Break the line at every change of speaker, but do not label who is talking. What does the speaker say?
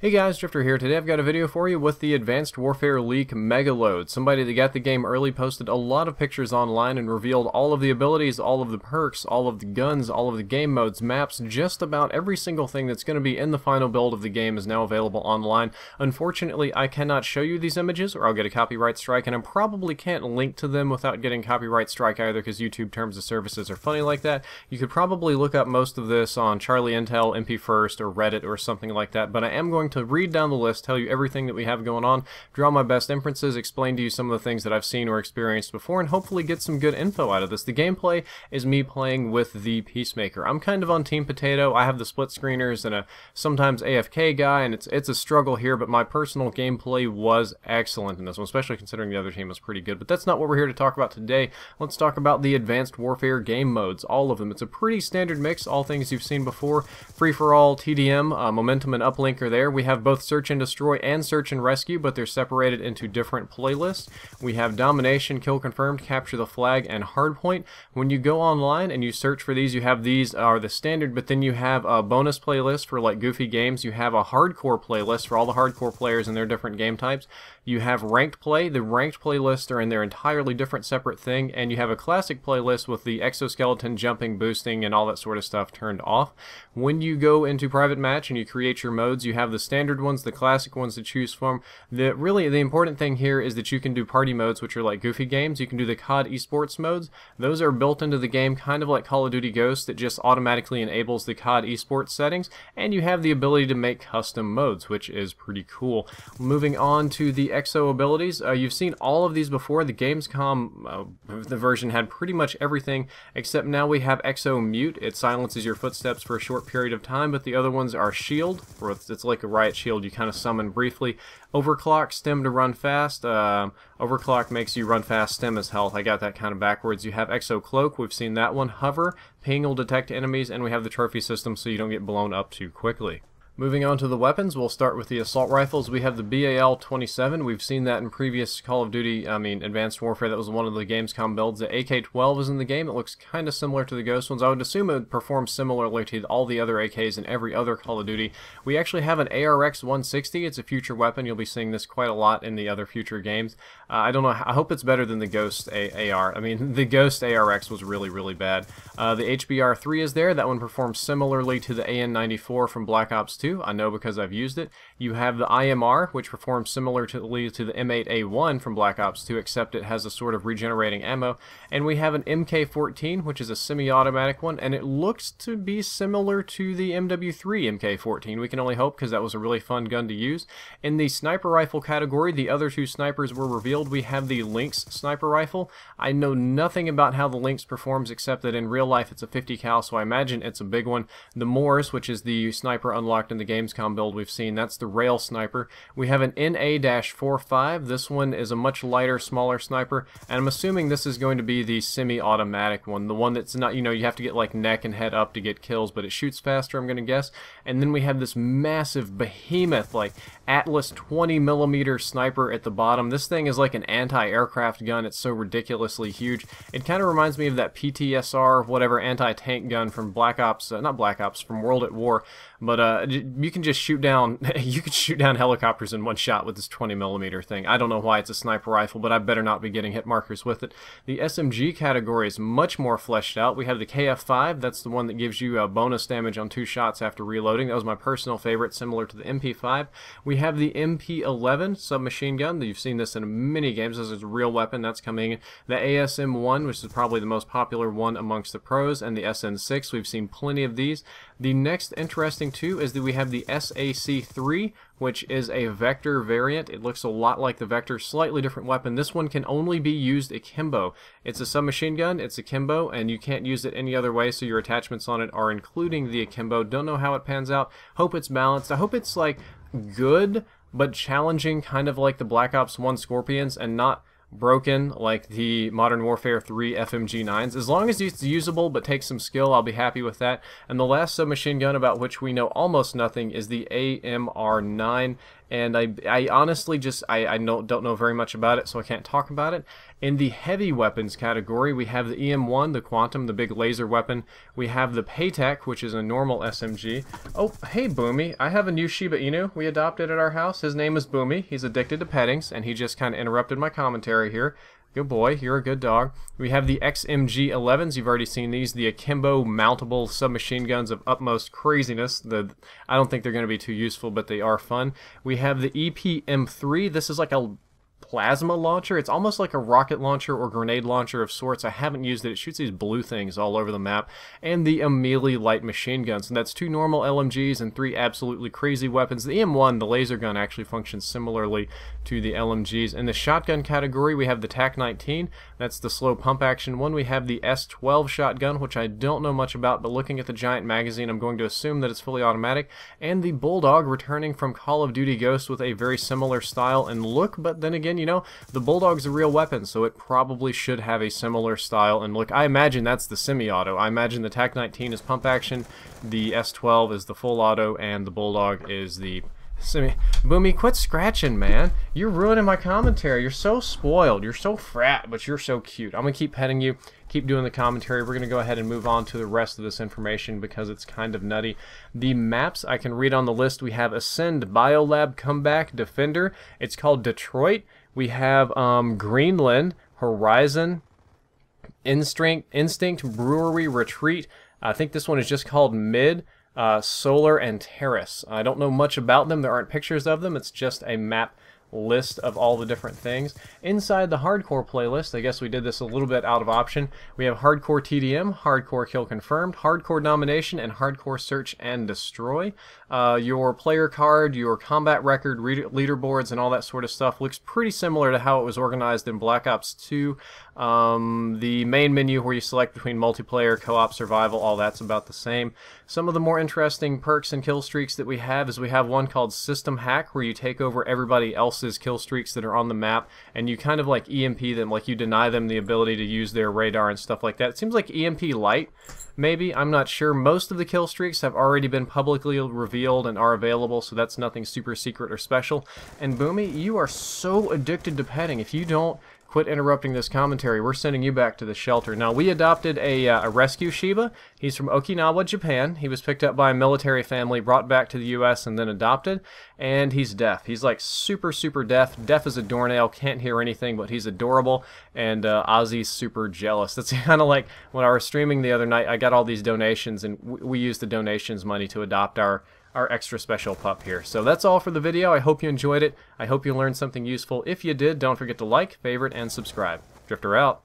Hey guys, Drifter here. Today I've got a video for you with the Advanced Warfare League Mega Load. Somebody that got the game early posted a lot of pictures online and revealed all of the abilities, all of the perks, all of the guns, all of the game modes, maps, just about every single thing that's going to be in the final build of the game is now available online. Unfortunately, I cannot show you these images or I'll get a copyright strike, and I probably can't link to them without getting copyright strike either because YouTube terms of services are funny like that. You could probably look up most of this on Charlie Intel, MP First, or Reddit or something like that, but I am going to read down the list, tell you everything that we have going on, draw my best inferences, explain to you some of the things that I've seen or experienced before, and hopefully get some good info out of this. The gameplay is me playing with the Peacemaker. I'm kind of on Team Potato. I have the split screeners and a sometimes AFK guy, and it's a struggle here, but my personal gameplay was excellent in this one, especially considering the other team was pretty good. But that's not what we're here to talk about today. Let's talk about the Advanced Warfare game modes, all of them. It's a pretty standard mix, all things you've seen before. Free-for-all, TDM, momentum, and uplink are there. We have both Search and Destroy and Search and Rescue, but they're separated into different playlists. We have Domination, Kill Confirmed, Capture the Flag, and Hardpoint. When you go online and you search for these, you have these are the standard, but then you have a bonus playlist for like goofy games. You have a hardcore playlist for all the hardcore players and their different game types. You have ranked play. The ranked playlists are in their entirely different separate thing, and you have a classic playlist with the exoskeleton, jumping, boosting, and all that sort of stuff turned off. When you go into private match and you create your modes, you have the standard ones, the classic ones to choose from. Really, the important thing here is that you can do party modes, which are like goofy games. You can do the COD esports modes. Those are built into the game, kind of like Call of Duty Ghosts, that just automatically enables the COD esports settings, and you have the ability to make custom modes, which is pretty cool. Moving on to the Exo Abilities, you've seen all of these before. The Gamescom the version had pretty much everything, except now we have Exo Mute. It silences your footsteps for a short period of time, but the other ones are Shield, or it's like a riot shield you kind of summon briefly. Overclock, Stem to run fast. Overclock makes you run fast, Stem is health. I got that kind of backwards. You have Exo Cloak, we've seen that one. Hover, Ping will detect enemies, and we have the trophy system so you don't get blown up too quickly. Moving on to the weapons, we'll start with the assault rifles. We have the BAL-27. We've seen that in previous Call of Duty, Advanced Warfare. That was one of the Gamescom builds. The AK-12 is in the game. It looks kind of similar to the Ghost ones. I would assume it would perform similarly to all the other AKs in every other Call of Duty. We actually have an ARX-160. It's a future weapon. You'll be seeing this quite a lot in the other future games. I don't know. I hope it's better than the Ghost AR. The Ghost ARX was really, really bad. The HBR-3 is there. That one performs similarly to the AN-94 from Black Ops 2. I know because I've used it. You have the IMR, which performs similarly to the M8A1 from Black Ops 2, except it has a sort of regenerating ammo. And we have an MK14, which is a semi-automatic one, and it looks to be similar to the MW3 MK14. We can only hope, because that was a really fun gun to use. In the sniper rifle category, the other two snipers were revealed. We have the Lynx sniper rifle. I know nothing about how the Lynx performs, except that in real life it's a 50 cal, so I imagine it's a big one. The Morse, which is the sniper unlocked in the Gamescom build we've seen, that's the rail sniper. We have an NA-45. This one is a much lighter, smaller sniper, and I'm assuming this is going to be the semi-automatic one, the one that's not, you have to get like neck and head up to get kills, but it shoots faster, I'm going to guess. And then we have this massive behemoth, like Atlas 20mm sniper at the bottom. This thing is like an anti-aircraft gun. It's so ridiculously huge. It kind of reminds me of that PTSR, whatever, anti-tank gun from Black Ops, not Black Ops, from World at War. But you can just shoot down, you can shoot down helicopters in one shot with this 20mm thing. I don't know why it's a sniper rifle, but I better not be getting hit markers with it. The SMG category is much more fleshed out. We have the KF5, that's the one that gives you bonus damage on 2 shots after reloading. That was my personal favorite, similar to the MP5. We have the MP11 submachine gun. You've seen this in many games. This is a real weapon. That's coming in. The ASM-1, which is probably the most popular one amongst the pros, and the SN6. We've seen plenty of these. The next interesting two is that we have the SAC-3, which is a Vector variant. It looks a lot like the Vector, slightly different weapon. This one can only be used akimbo. It's a submachine gun, it's akimbo, and you can't use it any other way, so your attachments on it are including the akimbo. Don't know how it pans out. Hope it's balanced. I hope it's like good, but challenging, kind of like the Black Ops 1 Scorpions, and not broken like the Modern Warfare 3 FMG9s. As long as it's usable but takes some skill, I'll be happy with that. And the last submachine gun about which we know almost nothing is the AMR9. And I honestly I don't know very much about it, so I can't talk about it. In the heavy weapons category, we have the EM1, the Quantum, the big laser weapon. We have the Paytech, which is a normal SMG. Oh, hey Boomy, I have a new Shiba Inu we adopted at our house. His name is Boomy. He's addicted to pettings, and he just kind of interrupted my commentary here. Good boy, you're a good dog. We have the XMG-11s, you've already seen these, the akimbo mountable submachine guns of utmost craziness. I don't think they're going to be too useful, but they are fun. We have the EPM3, this is like a plasma launcher. It's almost like a rocket launcher or grenade launcher of sorts. I haven't used it. It shoots these blue things all over the map. And the Amelie light machine guns. And that's 2 normal LMGs and 3 absolutely crazy weapons. The M1, the laser gun, actually functions similarly to the LMGs. In the shotgun category, we have the TAC-19. That's the slow pump action one. We have the S12 shotgun, which I don't know much about, but looking at the giant magazine, I'm going to assume that it's fully automatic. And the Bulldog, returning from Call of Duty Ghosts with a very similar style and look, but then again, you know, the Bulldog's a real weapon, so it probably should have a similar style and look. I imagine that's the semi-auto. I imagine the TAC-19 is pump action, the S12 is the full auto, and the Bulldog is the semi... Boomy, quit scratching, man. You're ruining my commentary. You're so spoiled. You're so frat, but you're so cute. I'm going to keep petting you, keep doing the commentary. We're going to go ahead and move on to the rest of this information because it's kind of nutty. The maps I can read on the list. We have Ascend, Biolab, Comeback, Defender. It's called Detroit. We have Greenland, Horizon, Instinct, Brewery, Retreat. I think this one is just called Mid, Solar, and Terrace. I don't know much about them. There aren't pictures of them. It's just a map list of all the different things. Inside the hardcore playlist, I guess we did this a little bit out of option. We have hardcore TDM, hardcore kill confirmed, hardcore domination, and hardcore search and destroy. Your player card, your combat record, leaderboards, and all that sort of stuff looks pretty similar to how it was organized in Black Ops 2. The main menu where you select between multiplayer, co-op, survival, all that's about the same. Some of the more interesting perks and kill streaks that we have is we have one called System Hack, where you take over everybody else's kill streaks that are on the map, and you kind of like EMP them, like you deny them the ability to use their radar and stuff like that. It seems like EMP Light, maybe, I'm not sure. Most of the kill streaks have already been publicly revealed and are available, so that's nothing super secret or special. And Boomy, you are so addicted to petting. If you don't quit interrupting this commentary, we're sending you back to the shelter. Now, we adopted a rescue Shiba. He's from Okinawa, Japan. He was picked up by a military family, brought back to the US, and then adopted. And he's deaf. He's like super, super deaf. Deaf as a doornail, can't hear anything, but he's adorable. And Ozzy's super jealous. That's kind of like when I was streaming the other night, I got all these donations, and we used the donations money to adopt our extra special pup here. So that's all for the video. I hope you enjoyed it. I hope you learned something useful. If you did, don't forget to like, favorite, and subscribe. Drifter out.